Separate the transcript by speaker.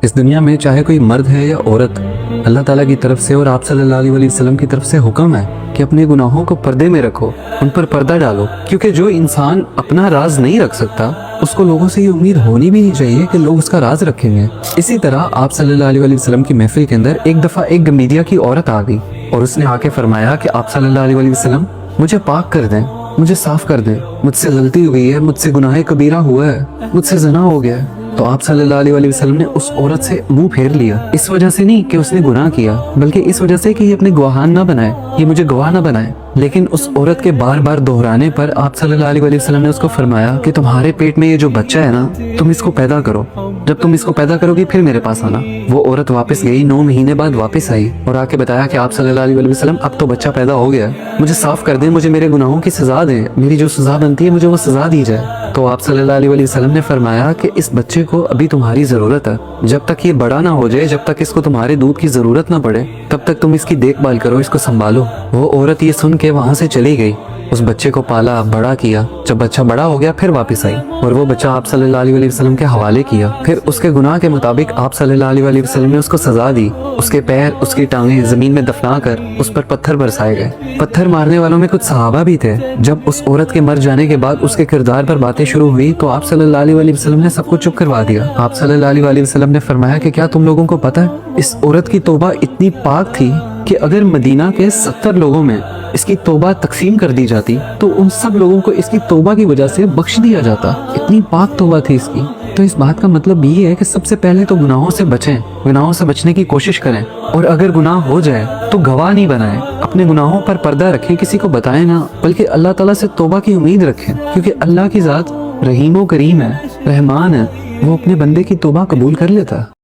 Speaker 1: इस दुनिया में चाहे कोई मर्द है या औरत, अल्लाह ताला की तरफ से और आप सल्लल्लाहु अलैहि वसल्लम की तरफ से हुक्म है कि अपने गुनाहों को पर्दे में रखो, उन पर पर्दा डालो। क्योंकि जो इंसान अपना राज नहीं रख सकता, उसको लोगों से ये उम्मीद होनी भी नहीं चाहिए कि लोग उसका राज रखेंगे। इसी तरह आप सल्लल्लाहु अलैहि वसल्लम की महफिल के अंदर एक दफ़ा एक मीडिया की औरत आ गई और उसने आके फरमाया कि आप सल्लल्लाहु अलैहि वसल्लम मुझे पाक कर दें, मुझे साफ कर दें, मुझसे गलती हुई है, मुझसे गुनाह कबीरा हुआ है, मुझसे ज़ना हो गया है। तो आप सल्लल्लाहु अलैहि वसल्लम ने उस औरत से मुंह फेर लिया। इस वजह से नहीं कि उसने गुनाह किया, बल्कि इस वजह से कि ये अपने गवाहान ना बनाए, ये मुझे गवाह ना बनाए। लेकिन उस औरत के बार बार दोहराने पर आप सल्लल्लाहु अलैहि वसल्लम ने उसको फरमाया कि तुम्हारे पेट में ये जो बच्चा है ना, तुम इसको पैदा करो, जब तुम इसको पैदा करोगी फिर मेरे पास आना। वो औरत वापस गई, 9 महीने बाद वापस आई और आके बताया कि आप सल्लल्लाहु अलैहि वसल्लम अब तो बच्चा पैदा हो गया, मुझे साफ कर दें, मुझे मेरे गुनाहों की सजा दें, मेरी जो सजा बनती है मुझे वो सजा दी जाए। तो आप सल्लल्लाहु अलैहि वसल्लम ने फरमाया कि इस बच्चे को अभी तुम्हारी ज़रूरत है, जब तक ये बड़ा ना हो जाए, जब तक इसको तुम्हारे दूध की ज़रूरत ना पड़े, तब तक तुम इसकी देखभाल करो, इसको संभालो। वो औरत ये सुन के वहाँ से चली गई, उस बच्चे को पाला, बड़ा किया। जब बच्चा बड़ा हो गया फिर वापस आई और वो बच्चा आप सल्लल्लाहु अलैहि वसल्लम के हवाले किया। फिर उसके गुनाह के मुताबिक आप सल्लल्लाहु अलैहि वसल्लम ने उसको सजा दी। उसके पैर, उसकी टांगें ज़मीन में दफना कर उस पर पत्थर बरसाए गए। पत्थर मारने वालों में कुछ सहाबा भी थे। जब उस औरत के मर जाने के बाद उसके किरदार पर बातें शुरू हुई तो आप सल्लल्लाहु अलैहि वसल्लम ने सबको चुप करवा दिया। आप सल्लल्लाहु अलैहि वसल्लम ने फरमाया कि क्या तुम लोगों को पता है, इस औरत की तौबा इतनी पाक थी कि अगर मदीना के 70 लोगों में इसकी तौबा तकसीम कर दी जाती तो उन सब लोगों को इसकी तौबा की वजह से बख्श दिया जाता। इतनी पाक तौबा थी इसकी। तो इस बात का मतलब ये है कि सबसे पहले तो गुनाहों से बचें, गुनाहों से बचने की कोशिश करें, और अगर गुनाह हो जाए तो गवाह नहीं बनाएं, अपने गुनाहों पर पर्दा रखें, किसी को बताएं ना, बल्कि अल्लाह ताला से तौबा की उम्मीद रखें। क्योंकि अल्लाह की ज़ात रहीम व करीम है, रहमान है, वो अपने बंदे की तौबा कबूल कर लेता है।